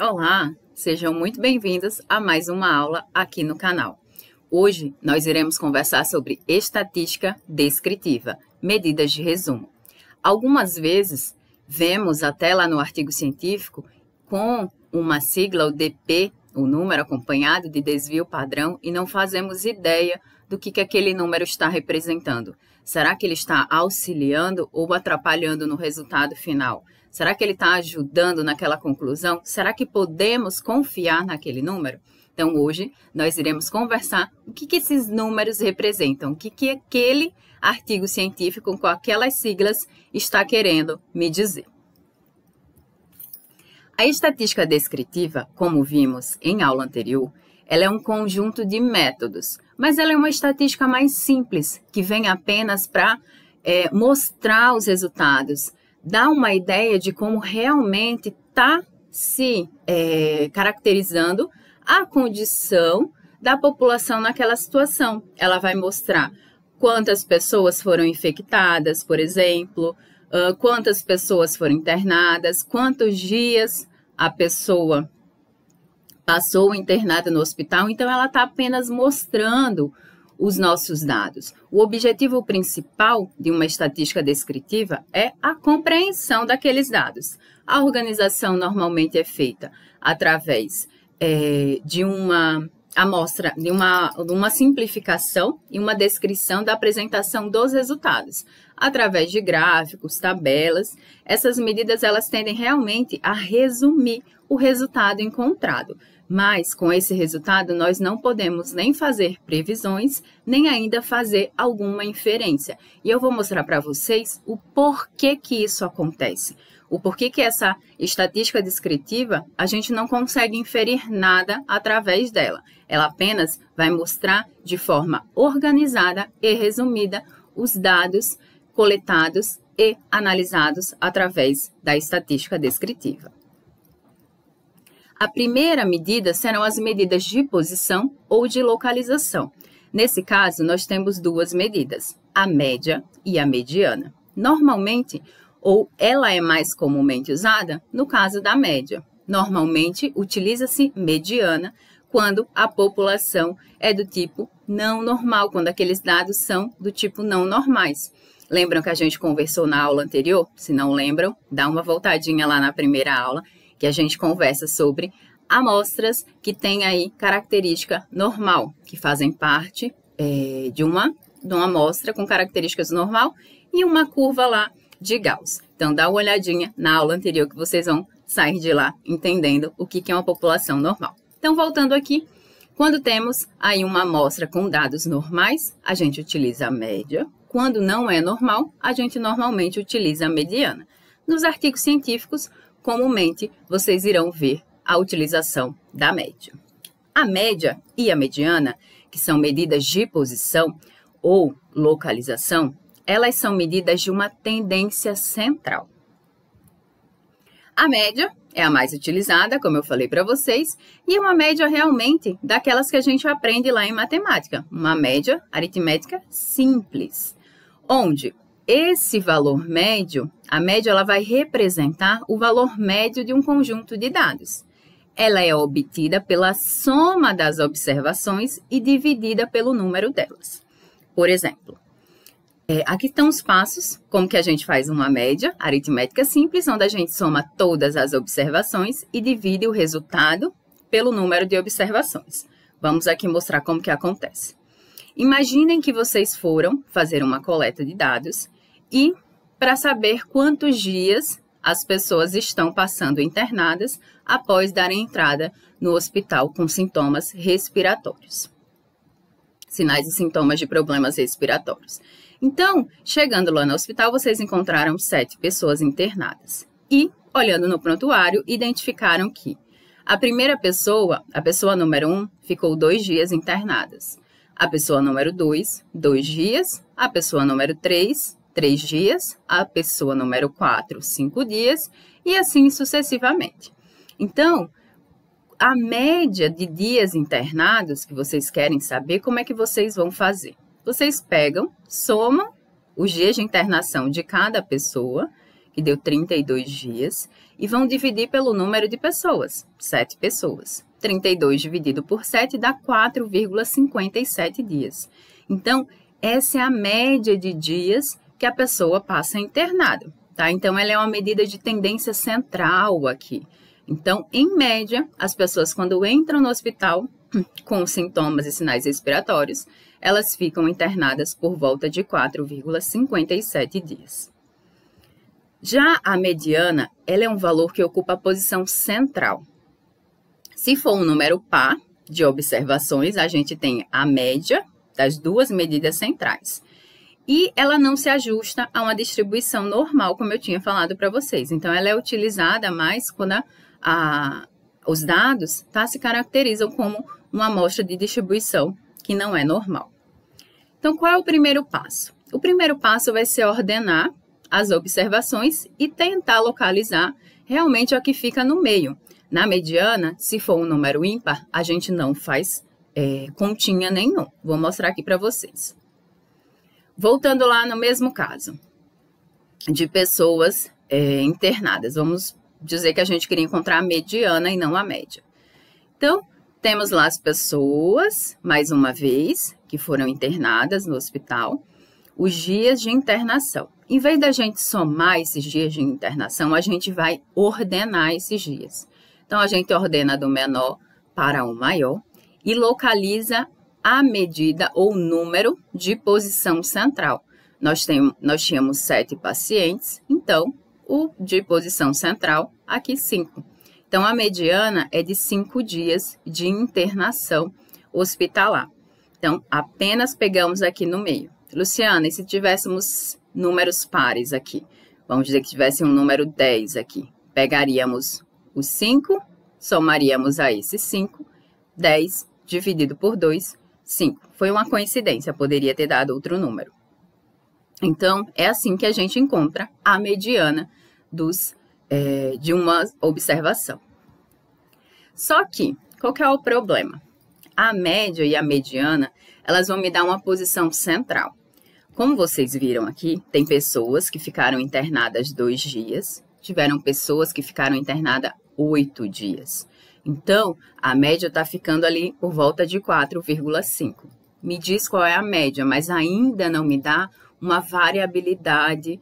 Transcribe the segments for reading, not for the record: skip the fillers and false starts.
Olá, sejam muito bem-vindos a mais uma aula aqui no canal. Hoje nós iremos conversar sobre estatística descritiva, medidas de resumo. Algumas vezes vemos até lá no artigo científico com uma sigla, o DP, o número acompanhado de desvio padrão, e não fazemos ideia do que aquele número está representando. Será que ele está auxiliando ou atrapalhando no resultado final? Será que ele está ajudando naquela conclusão? Será que podemos confiar naquele número? Então, hoje, nós iremos conversar o que esses números representam, o que aquele artigo científico com aquelas siglas está querendo me dizer. A estatística descritiva, como vimos em aula anterior, ela é um conjunto de métodos, mas ela é uma estatística mais simples, que vem apenas para mostrar os resultados, dar uma ideia de como realmente está se caracterizando a condição da população naquela situação. Ela vai mostrar quantas pessoas foram infectadas, por exemplo, quantas pessoas foram internadas, quantos dias a pessoa passou internada no hospital. Então, ela está apenas mostrando os nossos dados. O objetivo principal de uma estatística descritiva é a compreensão daqueles dados. A organização normalmente é feita através de uma amostra, de uma simplificação e uma descrição da apresentação dos resultados, através de gráficos, tabelas. Essas medidas elas tendem realmente a resumir o resultado encontrado. Mas, com esse resultado, nós não podemos nem fazer previsões, nem ainda fazer alguma inferência. E eu vou mostrar para vocês o porquê que isso acontece. O porquê que essa estatística descritiva, a gente não consegue inferir nada através dela. Ela apenas vai mostrar de forma organizada e resumida os dados coletados e analisados através da estatística descritiva. A primeira medida serão as medidas de posição ou de localização. Nesse caso, nós temos duas medidas, a média e a mediana. Normalmente, ou ela é mais comumente usada no caso da média. Normalmente, utiliza-se mediana quando a população é do tipo não normal, quando aqueles dados são do tipo não normais. Lembram que a gente conversou na aula anterior? Se não lembram, dá uma voltadinha lá na primeira aula, que a gente conversa sobre amostras que têm aí característica normal, que fazem parte de uma amostra com características normal e uma curva lá de Gauss. Então, dá uma olhadinha na aula anterior que vocês vão sair de lá entendendo o que é uma população normal. Então, voltando aqui, quando temos aí uma amostra com dados normais, a gente utiliza a média. Quando não é normal, a gente normalmente utiliza a mediana. Nos artigos científicos, comumente, vocês irão ver a utilização da média. A média e a mediana, que são medidas de posição ou localização, elas são medidas de uma tendência central. A média é a mais utilizada, como eu falei para vocês, e uma média realmente daquelas que a gente aprende lá em matemática. Uma média aritmética simples, onde esse valor médio, a média ela vai representar o valor médio de um conjunto de dados. Ela é obtida pela soma das observações e dividida pelo número delas. Por exemplo, aqui estão os passos, como que a gente faz uma média aritmética simples, onde a gente soma todas as observações e divide o resultado pelo número de observações. Vamos aqui mostrar como que acontece. Imaginem que vocês foram fazer uma coleta de dados e para saber quantos dias as pessoas estão passando internadas após darem entrada no hospital com sintomas respiratórios. Sinais e sintomas de problemas respiratórios. Então, chegando lá no hospital, vocês encontraram 7 pessoas internadas. E, olhando no prontuário, identificaram que a primeira pessoa, a pessoa número 1, ficou 2 dias internadas. A pessoa número 2, 2 dias. A pessoa número 3, 3 dias. A pessoa número 4, 5 dias. E assim sucessivamente. Então, a média de dias internados que vocês querem saber, como é que vocês vão fazer? Vocês pegam, somam os dias de internação de cada pessoa, que deu 32 dias, e vão dividir pelo número de pessoas, 7 pessoas. 32 dividido por 7 dá 4,57 dias. Então, essa é a média de dias que a pessoa passa internada, tá? Então, ela é uma medida de tendência central aqui. Então, em média, as pessoas quando entram no hospital com sintomas e sinais respiratórios, elas ficam internadas por volta de 4,57 dias. Já a mediana, ela é um valor que ocupa a posição central. Se for um número par de observações, a gente tem a média das duas medidas centrais. E ela não se ajusta a uma distribuição normal, como eu tinha falado para vocês. Então, ela é utilizada mais quando os dados se caracterizam como uma amostra de distribuição que não é normal. Então, qual é o primeiro passo? O primeiro passo vai ser ordenar as observações e tentar localizar realmente o que fica no meio. Na mediana, se for um número ímpar, a gente não faz continha nenhum. Vou mostrar aqui para vocês. Voltando lá no mesmo caso, de pessoas internadas. Vamos dizer que a gente queria encontrar a mediana e não a média. Então, temos lá as pessoas, mais uma vez, que foram internadas no hospital, os dias de internação. Em vez da gente somar esses dias de internação, a gente vai ordenar esses dias. Então, a gente ordena do menor para o maior e localiza a medida ou número de posição central. Nós tínhamos 7 pacientes, então, o de posição central, aqui 5. Então, a mediana é de 5 dias de internação hospitalar. Então, apenas pegamos aqui no meio. Luciana, e se tivéssemos números pares aqui? Vamos dizer que tivesse um número 10 aqui. Pegaríamos os 5, somaríamos a esses 5, 10 dividido por 2, 5. Foi uma coincidência, poderia ter dado outro número. Então, é assim que a gente encontra a mediana de uma observação. Só que, qual que é o problema? A média e a mediana, elas vão me dar uma posição central. Como vocês viram aqui, tem pessoas que ficaram internadas 2 dias, tiveram pessoas que ficaram internadas 8 dias. Então, a média está ficando ali por volta de 4,5. Me diz qual é a média, mas ainda não me dá uma variabilidade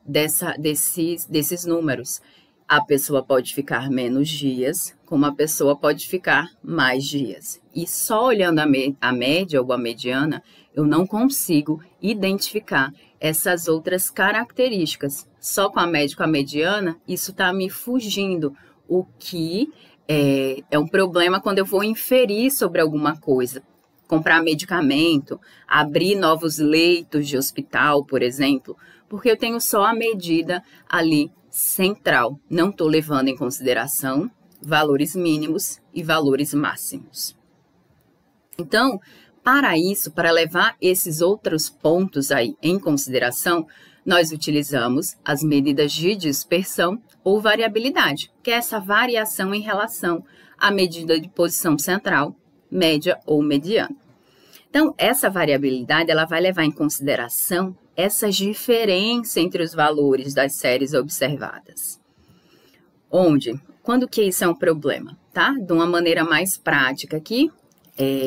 desses números. A pessoa pode ficar menos dias, como a pessoa pode ficar mais dias. E só olhando a média ou a mediana, eu não consigo identificar essas outras características. Só com a média e com a mediana, isso está me fugindo. O que é um problema quando eu vou inferir sobre alguma coisa. Comprar medicamento, abrir novos leitos de hospital, por exemplo, porque eu tenho só a medida ali central. Não estou levando em consideração valores mínimos e valores máximos. Então, para isso, para levar esses outros pontos aí em consideração, nós utilizamos as medidas de dispersão ou variabilidade, que é essa variação em relação à medida de posição central, média ou mediana. Então, essa variabilidade ela vai levar em consideração essa diferença entre os valores das séries observadas. Quando que isso é um problema, tá? De uma maneira mais prática aqui,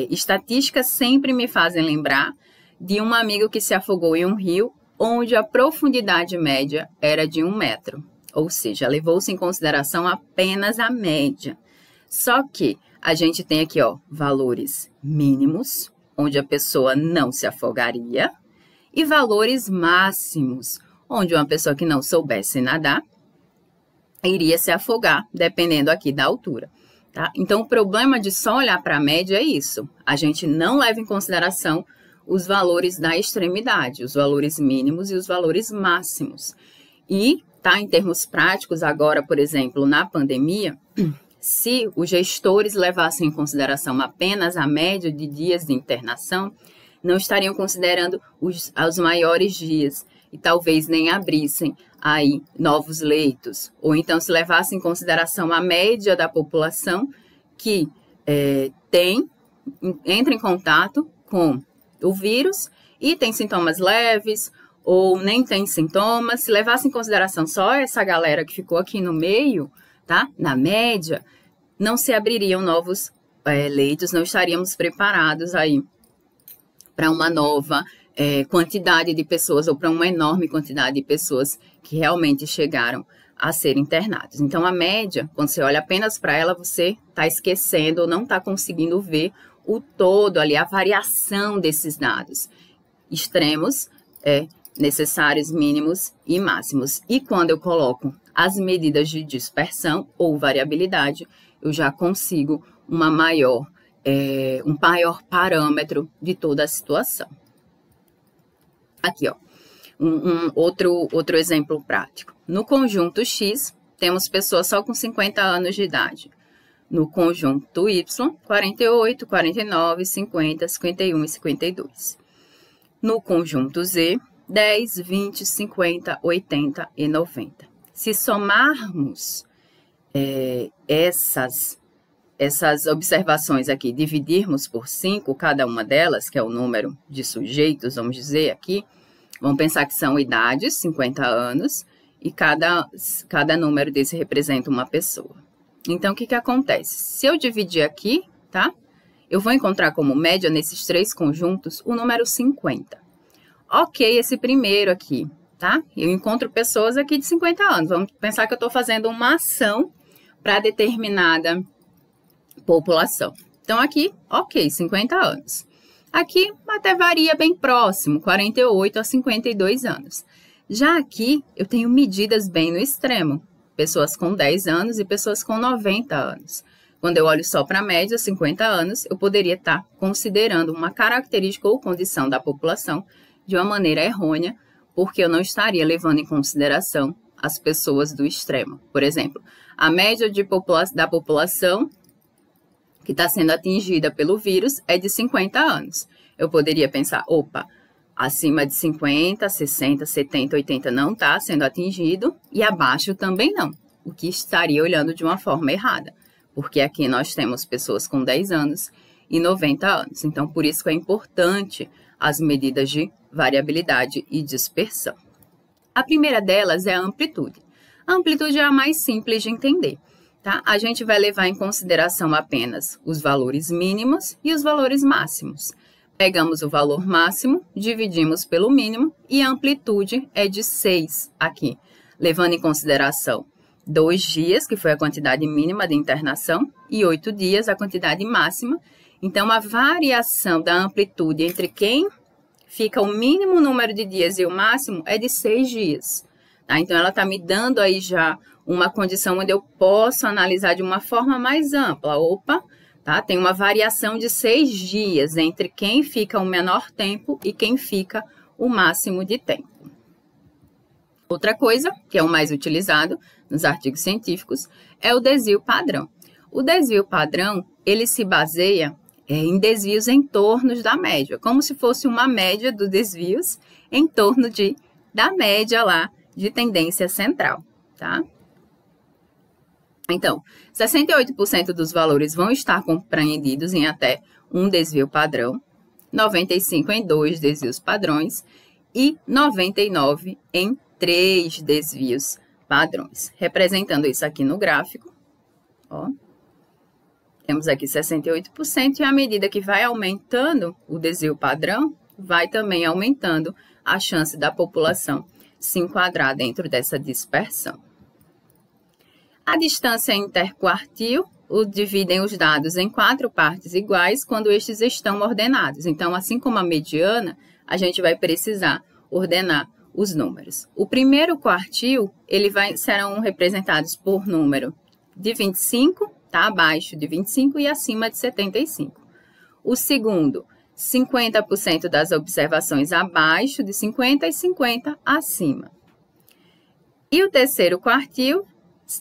estatísticas sempre me fazem lembrar de um amigo que se afogou em um rio, onde a profundidade média era de 1 metro. Ou seja, levou-se em consideração apenas a média. Só que a gente tem aqui, valores mínimos, onde a pessoa não se afogaria, e valores máximos, onde uma pessoa que não soubesse nadar iria se afogar, dependendo aqui da altura. Tá? Então, o problema de só olhar para a média é isso. A gente não leva em consideração os valores da extremidade, os valores mínimos e os valores máximos. E, em termos práticos, agora, por exemplo, na pandemia, se os gestores levassem em consideração apenas a média de dias de internação, não estariam considerando os maiores dias e talvez nem abrissem aí novos leitos. Ou então, se levassem em consideração a média da população que entra em contato com o vírus e tem sintomas leves ou nem tem sintomas. Se levasse em consideração só essa galera que ficou aqui no meio, tá? Na média, não se abririam novos leitos, não estaríamos preparados aí para uma nova quantidade de pessoas ou para uma enorme quantidade de pessoas que realmente chegaram a ser internados. Então, a média, quando você olha apenas para ela, você está esquecendo ou não está conseguindo ver o todo ali, a variação desses dados. Extremos, necessários, mínimos e máximos. E quando eu coloco as medidas de dispersão ou variabilidade, eu já consigo um maior parâmetro de toda a situação. Aqui, ó, outro exemplo prático. No conjunto X, temos pessoas só com 50 anos de idade. No conjunto Y, 48, 49, 50, 51 e 52. No conjunto Z, 10, 20, 50, 80 e 90. Se somarmos essas observações aqui, dividirmos por 5 cada uma delas, que é o número de sujeitos, vamos dizer aqui, vamos pensar que são idades, 50 anos, e cada número desse representa uma pessoa. Então, o que acontece? Se eu dividir aqui, tá? Eu vou encontrar como média nesses 3 conjuntos o número 50. Ok, esse primeiro aqui, tá? Eu encontro pessoas aqui de 50 anos. Vamos pensar que eu estou fazendo uma ação para determinada população. Então, aqui, ok, 50 anos. Aqui, até varia bem próximo, 48 a 52 anos. Já aqui, eu tenho medidas bem no extremo. Pessoas com 10 anos e pessoas com 90 anos. Quando eu olho só para a média, 50 anos, eu poderia estar considerando uma característica ou condição da população de uma maneira errônea, porque eu não estaria levando em consideração as pessoas do extremo. Por exemplo, a média da população que está sendo atingida pelo vírus é de 50 anos. Eu poderia pensar, opa, acima de 50, 60, 70, 80 não está sendo atingido e abaixo também não, o que estaria olhando de uma forma errada, porque aqui nós temos pessoas com 10 anos e 90 anos. Então, por isso que é importante as medidas de variabilidade e dispersão. A primeira delas é a amplitude. A amplitude é a mais simples de entender, tá? A gente vai levar em consideração apenas os valores mínimos e os valores máximos. Pegamos o valor máximo, dividimos pelo mínimo e a amplitude é de 6 aqui, levando em consideração 2 dias, que foi a quantidade mínima de internação, e 8 dias, a quantidade máxima. Então, a variação da amplitude entre quem fica o mínimo número de dias e o máximo é de 6 dias. Tá? Então, ela está me dando aí já uma condição onde eu posso analisar de uma forma mais ampla. Opa! Tá? Tem uma variação de 6 dias entre quem fica o menor tempo e quem fica o máximo de tempo. Outra coisa, que é o mais utilizado nos artigos científicos, é o desvio padrão. O desvio padrão, ele se baseia em desvios em torno da média, como se fosse uma média dos desvios em torno da média lá de tendência central, tá? Então, 68% dos valores vão estar compreendidos em até um desvio padrão, 95% em 2 desvios padrões e 99% em 3 desvios padrões. Representando isso aqui no gráfico, ó, temos aqui 68% e à medida que vai aumentando o desvio padrão, vai também aumentando a chance da população se enquadrar dentro dessa dispersão. A distância interquartil dividem os dados em 4 partes iguais quando estes estão ordenados. Então, assim como a mediana, a gente vai precisar ordenar os números. O primeiro quartil, serão representados por número de 25, tá? Abaixo de 25 e acima de 75. O segundo, 50% das observações abaixo de 50 e 50 acima. E o terceiro quartil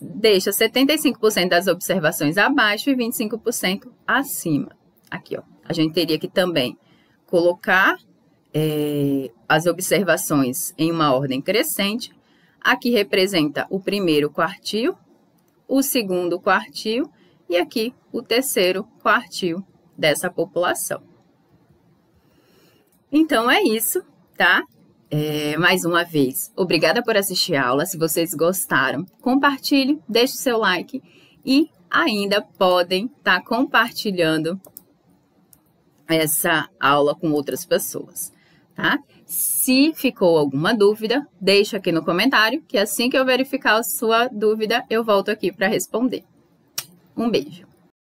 deixa 75% das observações abaixo e 25% acima. Aqui, ó, a gente teria que também colocar as observações em uma ordem crescente. Aqui representa o primeiro quartil, o segundo quartil e aqui o terceiro quartil dessa população. Então, é isso, tá? Mais uma vez, obrigada por assistir a aula. Se vocês gostaram, compartilhe, deixe o seu like e ainda podem estar compartilhando essa aula com outras pessoas, tá? Se ficou alguma dúvida, deixa aqui no comentário, que assim que eu verificar a sua dúvida, eu volto aqui para responder. Um beijo!